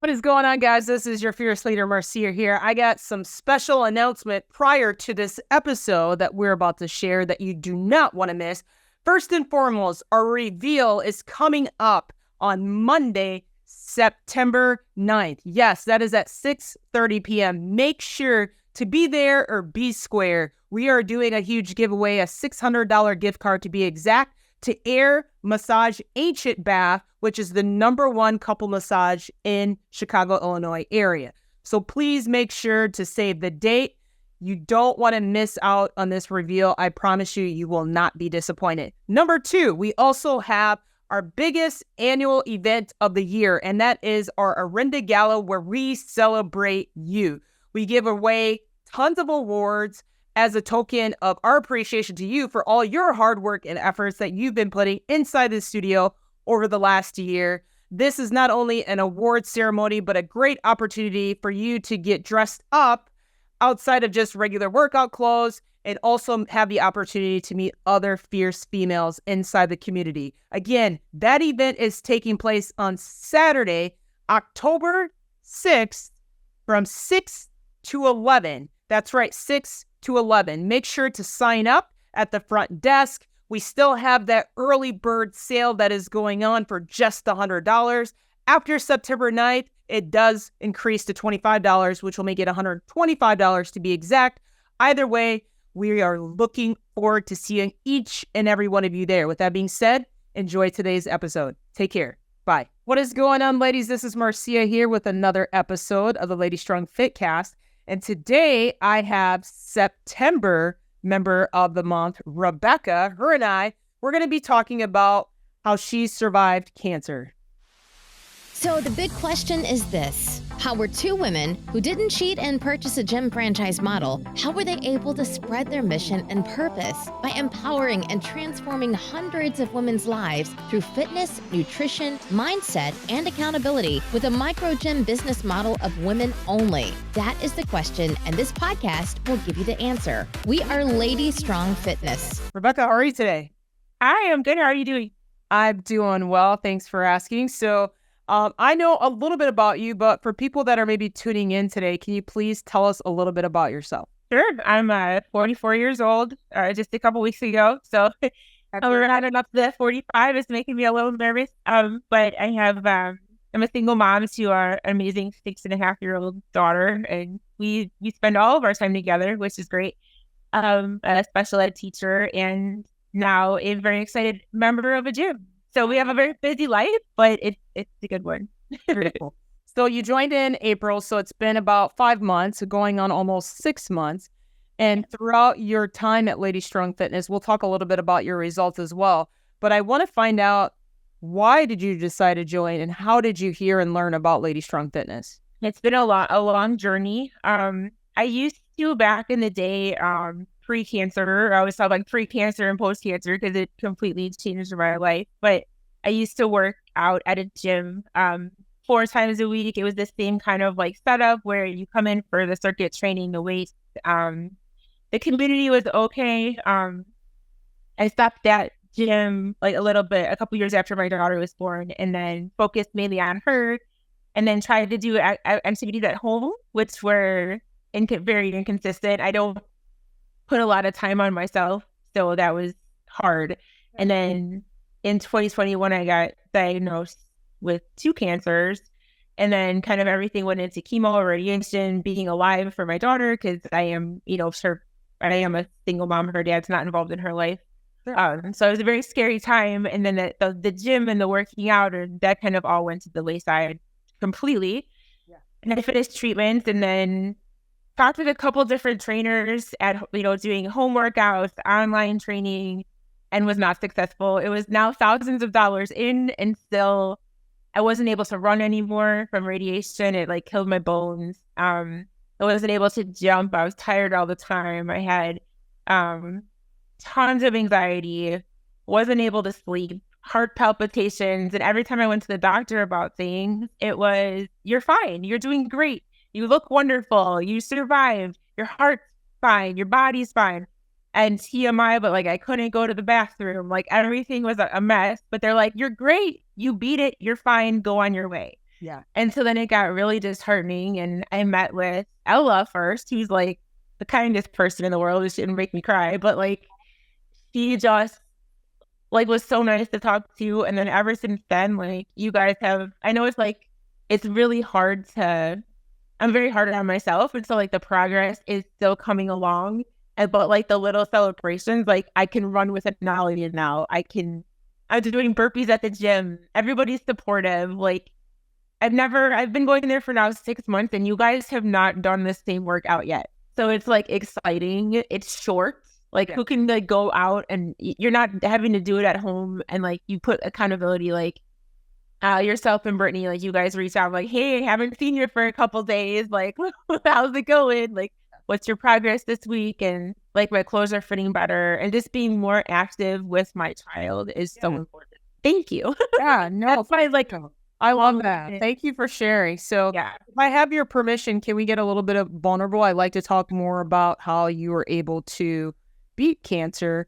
What is going on, guys? This is your fierce leader, Marcia, here. I got some special announcement prior to this episode that we're about to share that you do not want to miss. First and foremost, our reveal is coming up on Monday, September 9th. Yes, that is at 6:30 p.m. Make sure to be there or be square. We are doing a huge giveaway, a $600 gift card to be exact, to Air Massage Ancient Bath, which is the #1 couple massage in Chicago, Illinois area. So please make sure to save the date. You don't want to miss out on this reveal. I promise you, you will not be disappointed. Number 2, we also have our biggest annual event of the year, and that is our Arinda Gala, where we celebrate you. We give away tons of awards as a token of our appreciation to you for all your hard work and efforts that you've been putting inside the studio over the last year. This is not only an award ceremony, but a great opportunity for you to get dressed up outside of just regular workout clothes and also have the opportunity to meet other fierce females inside the community. Again, that event is taking place on Saturday, October 6th from 6 to 11. That's right, 6 to 11. Make sure to sign up at the front desk. We still have that early bird sale that is going on for just $100. After September 9th, it does increase to $25, which will make it $125 to be exact. Either way, we are looking forward to seeing each and every one of you there. With that being said, enjoy today's episode. Take care. Bye. What is going on, ladies? This is Marcia here with another episode of the Lady Strong Fitcast. And today I have September member of the month, Rebecca. Her and I, we're going to be talking about how she survived cancer. So the big question is this: how were two women who didn't cheat and purchase a gym franchise model, how were they able to spread their mission and purpose by empowering and transforming hundreds of women's lives through fitness, nutrition, mindset, and accountability with a micro gym business model of women only? That is the question, and this podcast will give you the answer. We are Lady Strong Fitness. Rebecca, how are you today? I am good. How are you doing? I'm doing well. Thanks for asking. So I know a little bit about you, but for people that are maybe tuning in today, can you please tell us a little bit about yourself? Sure. I'm 44 years old, just a couple weeks ago. So we're running up to 45. It's making me a little nervous. But I have, I'm a single mom to our amazing 6.5-year-old daughter, and we spend all of our time together, which is great. A special ed teacher, and now a very excited member of a gym. So we have a very busy life, but it's a good one. Very cool. So you joined in April, so it's been about 5 months, going on almost 6 months. And throughout your time at Lady Strong Fitness, we'll talk a little bit about your results as well. But I want to find out, why did you decide to join, and how did you hear and learn about Lady Strong Fitness? It's been a long journey. I used to, back in the day, pre-cancer. I always thought like pre-cancer and post-cancer because it completely changed my life. But I used to work out at a gym 4 times a week. It was the same kind of like setup where you come in for the circuit training, the weights. The community was okay. I stopped that gym like a couple years after my daughter was born, and then focused mainly on her, and then tried to do activities at home, which were very inconsistent. I don't put a lot of time on myself, so that was hard. And then in 2021, I got diagnosed with 2 cancers, and then kind of everything went into chemo, radiation, being alive for my daughter, because I am, I am a single mom. Her dad's not involved in her life. So it was a very scary time. And then the gym and the working out, that kind of all went to the wayside completely. Yeah. And I finished treatment, and then talked with a couple different trainers at, doing home workouts, online training, and was not successful. It was now thousands of dollars in, and still I wasn't able to run anymore from radiation. It like killed my bones. I wasn't able to jump. I was tired all the time. I had tons of anxiety, wasn't able to sleep, heart palpitations. And every time I went to the doctor about things, it was, "You're fine. You're doing great. You look wonderful. You survived. Your heart's fine. Your body's fine." And TMI, but like I couldn't go to the bathroom. Like everything was a mess. But they're like, "You're great. You beat it. You're fine. Go on your way." Yeah. And so then it got really disheartening. And I met with Ella first, who's like the kindest person in the world. She didn't make me cry, but like she just like was so nice to talk to. And then ever since then, like you guys have, I know it's like, it's really hard to, I'm very hard on myself. And so like the progress is still coming along. And but like the little celebrations, like I can run with analogy now. I'm doing burpees at the gym. Everybody's supportive. Like I've been going there for now 6 months and you guys have not done the same workout yet. So it's like exciting. It's short. Like who can like go out and you're not having to do it at home and like you put accountability like yourself and Brittany, like you guys reach out like, hey, haven't seen you for a couple days. Like, how's it going? Like, what's your progress this week? And like my clothes are fitting better and just being more active with my child is so important. Thank you. Yeah, no, That's why like I love that. Thank you for sharing. So yeah. if I have your permission, can we get a little bit of vulnerable? I'd like to talk more about how you were able to beat cancer.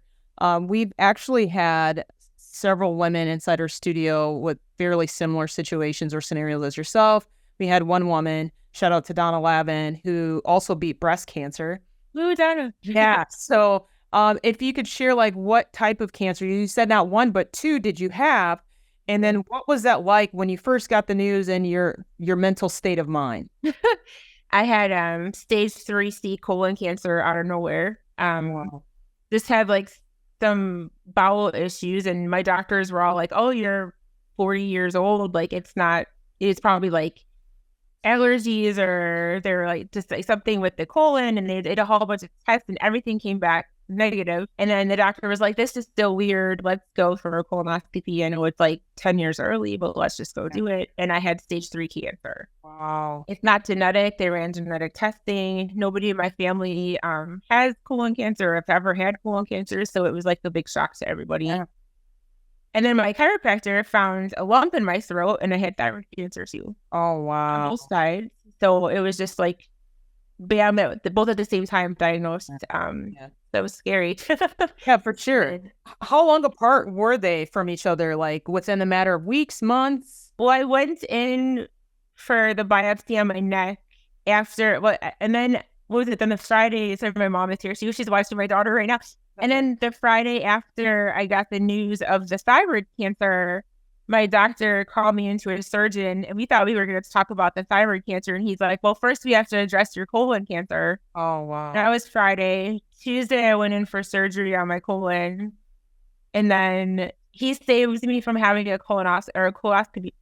We've actually had several women inside our studio with fairly similar situations or scenarios as yourself. We had one woman, shout out to Donna Lavin, who also beat breast cancer. Ooh, Donna. Yeah. So if you could share like what type of cancer, you said not one, but two, did you have? And then what was that like when you first got the news and your mental state of mind? I had stage 3C colon cancer out of nowhere. Wow. Just had like some bowel issues and my doctors were all like, oh, you're 40 years old. Like it's probably like allergies or they're like just like something with the colon and they did a whole bunch of tests and everything came back negative. And then the doctor was like, this is still weird. Let's go for a colonoscopy. I know it's like 10 years early, but let's just go do it. And I had stage 3 cancer. Wow. It's not genetic. They ran genetic testing. Nobody in my family has colon cancer or have ever had colon cancer. So it was like a big shock to everybody. Yeah. And then my chiropractor found a lump in my throat and I had thyroid cancer too. Oh, wow. On both sides. So it was just like, bam, both at the same time diagnosed. That was scary. Yeah, for sure. How long apart were they from each other? Like within a matter of weeks, months? Well, I went in for the biopsy on my neck after, and then what was it? Then the Friday, so my mom is here. She's watching my daughter right now. And then the Friday after I got the news of the thyroid cancer, my doctor called me into a surgeon and we thought we were going to talk about the thyroid cancer. And he's like, well, first we have to address your colon cancer. Oh, wow. That was Friday. Tuesday, I went in for surgery on my colon. And then he saved me from having a colostomy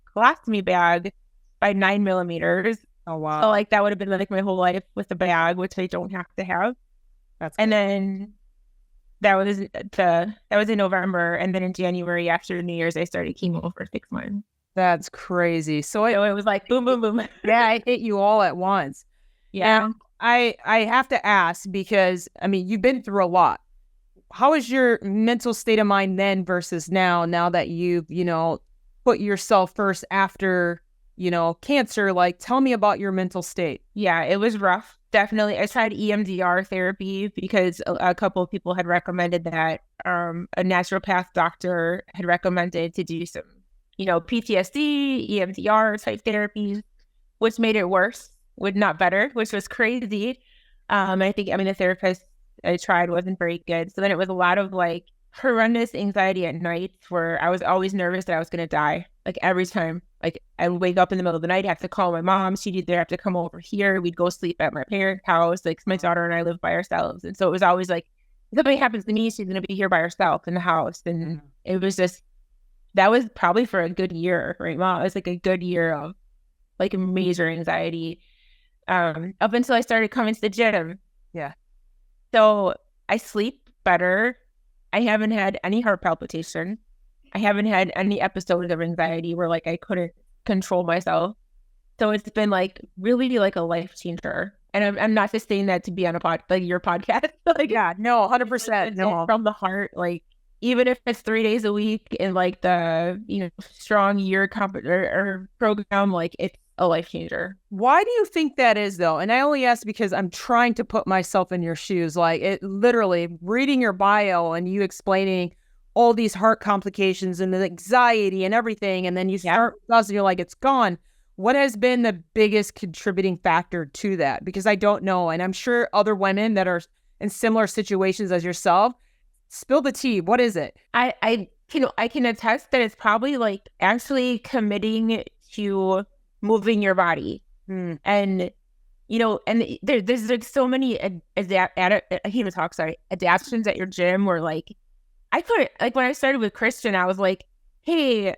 bag by 9 millimeters. Oh, wow. So like that would have been like my whole life with a bag, which I don't have to have. That's and good. then that was in November, and then in January after New Year's, I started chemo for 6 months. That's crazy. So it was like boom, boom, boom. Yeah, it hit you all at once. Yeah. And I have to ask because I mean you've been through a lot. How is your mental state of mind then versus now that you've put yourself first after cancer? Like, tell me about your mental state. Yeah, it was rough. Definitely. I tried EMDR therapy because a couple of people had recommended that. A naturopath doctor had recommended to do some, PTSD, EMDR type therapies, which made it worse, not better, which was crazy. The therapist I tried wasn't very good. So then it was a lot of like horrendous anxiety at nights where I was always nervous that I was going to die. Like every time, like I would wake up in the middle of the night, have to call my mom. She'd either have to come over here. We'd go sleep at my parents' house. Like my daughter and I live by ourselves. And so it was always like, if something happens to me, she's going to be here by herself in the house. And it was just, that was probably for a good year, right, Mom? It was like a good year of like major anxiety up until I started coming to the gym. Yeah. So I sleep better. I haven't had any heart palpitation. I haven't had any episodes of anxiety where like I couldn't control myself. So it's been like really like a life changer. And I'm not just saying that to be on your podcast. Like, yeah, no, 100%. No, from the heart. Like even if it's 3 days a week in like the strong year or program, like it's a life changer. Why do you think that is though? And I only ask because I'm trying to put myself in your shoes. Like it literally reading your bio and you explaining all these heart complications and the anxiety and everything. And then you start with us and you're like, it's gone. What has been the biggest contributing factor to that? Because I don't know. And I'm sure other women that are in similar situations as yourself, spill the tea. What is it? I can attest that it's probably like actually committing to moving your body. And and there's like so many adaptations at your gym where like I couldn't, like when I started with Christian, I was like, hey,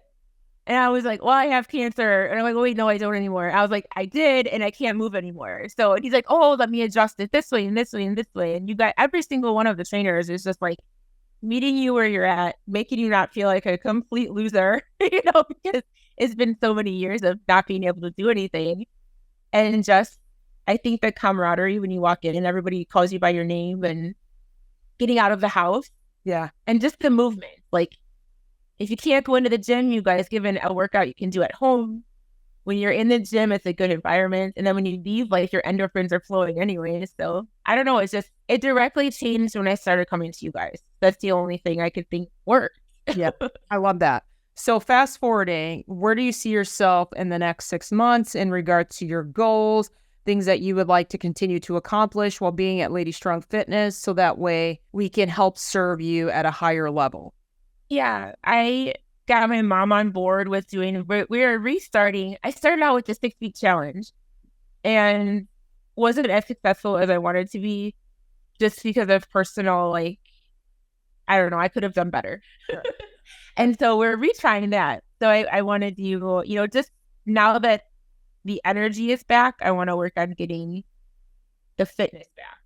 and I was like, well, I have cancer. And I'm like, oh, wait, no, I don't anymore. I was like, I did, and I can't move anymore. So he's like, oh, let me adjust it this way and this way and this way. And you got every single one of the trainers is just like meeting you where you're at, making you not feel like a complete loser, because it's been so many years of not being able to do anything. And just, I think the camaraderie when you walk in and everybody calls you by your name and getting out of the house. Yeah. And just the movement. Like, if you can't go into the gym, you guys given a workout you can do at home. When you're in the gym, it's a good environment. And then when you leave, like your endorphins are flowing anyway. So I don't know. It directly changed when I started coming to you guys. That's the only thing I could think worked. Yeah. I love that. So fast forwarding, where do you see yourself in the next 6 months in regards to your goals, things that you would like to continue to accomplish while being at Lady Strong Fitness, so that way we can help serve you at a higher level? Yeah, I got my mom on board with we're restarting. I started out with the 6-week challenge and wasn't as successful as I wanted to be just because of personal, like, I don't know, I could have done better. Sure. And so we're retrying that. So I wanted you, just now that the energy is back, I want to work on getting the fitness back.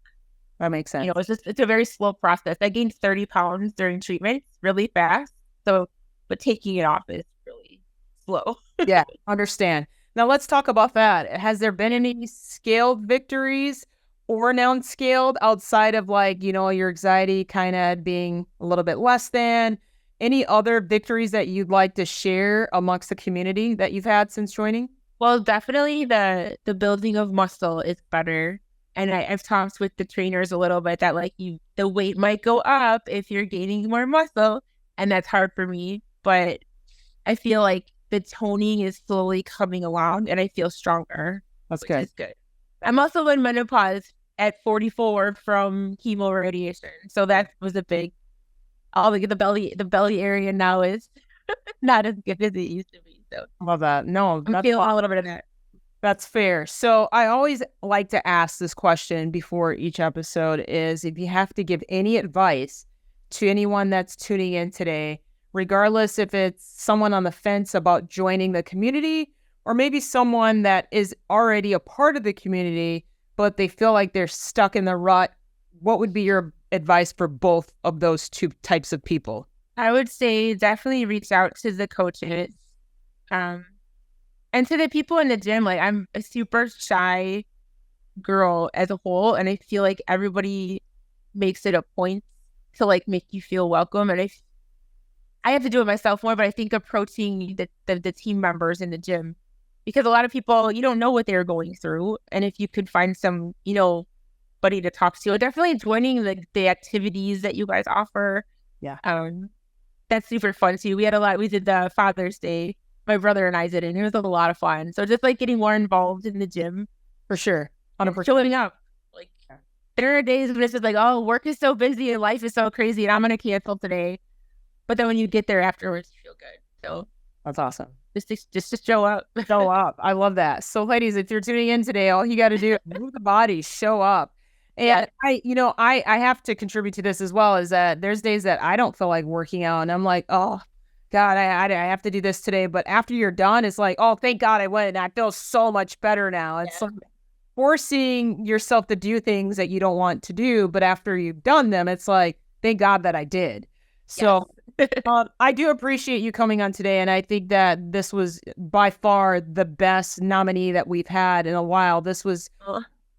That makes sense. It's a very slow process. I gained 30 pounds during treatment really fast. So, but taking it off is really slow. Yeah, understand. Now let's talk about that. Has there been any scaled victories or non-scaled outside of like, your anxiety kind of being a little bit less than? Any other victories that you'd like to share amongst the community that you've had since joining? Well, definitely the building of muscle is better. And I've talked with the trainers a little bit that like the weight might go up if you're gaining more muscle. And that's hard for me. But I feel like the toning is slowly coming along and I feel stronger. That's good. Is good. I'm also in menopause at 44 from chemo radiation. So that was a big, the belly area now is not as good as it used to be. So love that. No, I'm feeling a little bit of that. That's fair. So I always like to ask this question before each episode is if you have to give any advice to anyone that's tuning in today, regardless if it's someone on the fence about joining the community or maybe someone that is already a part of the community, but they feel like they're stuck in the rut, what would be your advice for both of those two types of people? I would say definitely reach out to the coaches. And to the people in the gym, like I'm a super shy girl as a whole, and I feel like everybody makes it a point to like make you feel welcome. And I have to do it myself more, but I think approaching the team members in the gym, because a lot of people, you don't know what they're going through. And if you could find some, buddy to talk to, definitely joining the activities that you guys offer. Yeah. That's super fun too. We did the Father's Day. My brother and I did it, and it was a lot of fun. So just like getting more involved in the gym. For sure. 100%. Showing up. Like there are days when it's just like, oh, work is so busy and life is so crazy and I'm going to cancel today. But then when you get there afterwards, you feel good. So that's awesome. Just to show up. Show up. I love that. So ladies, if you're tuning in today, all you got to do is move the body, show up. And I have to contribute to this as well, is that there's days that I don't feel like working out and I'm like, oh, God, I have to do this today. But after you're done, it's like, oh, thank God I went. And I feel so much better now. It's like forcing yourself to do things that you don't want to do. But after you've done them, it's like, thank God that I did. So I do appreciate you coming on today. And I think that this was by far the best nominee that we've had in a while. This was,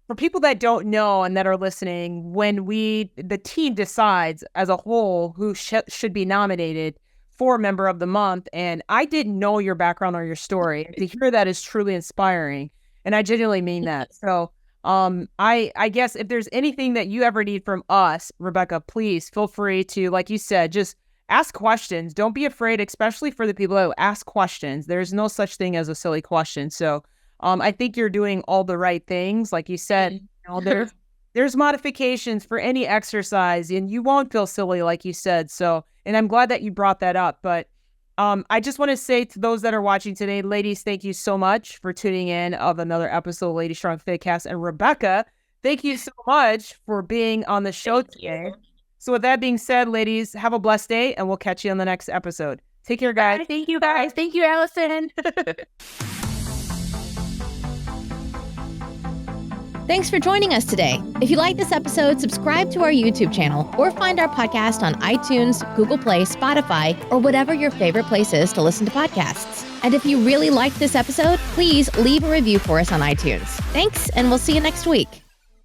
for people that don't know and that are listening, when the team decides as a whole who should be nominated for Member of the Month. And I didn't know your background or your story. To hear that is truly inspiring. And I genuinely mean that. So I guess if there's anything that you ever need from us, Rebecca, please feel free to, like you said, just ask questions. Don't be afraid, especially for the people who ask questions. There's no such thing as a silly question. So I think you're doing all the right things. Like you said, there's modifications for any exercise and you won't feel silly, like you said. So, and I'm glad that you brought that up. But I just want to say to those that are watching today, ladies, thank you so much for tuning in of another episode of Lady Strong Fitcast. And Rebecca, thank you so much for being on the show today. So with that being said, ladies, have a blessed day and we'll catch you on the next episode. Take care, guys. Bye. Thank you, guys. Thank you, Allison. Thanks for joining us today. If you like this episode, subscribe to our YouTube channel or find our podcast on iTunes, Google Play, Spotify, or whatever your favorite place is to listen to podcasts. And if you really liked this episode, please leave a review for us on iTunes. Thanks, and we'll see you next week.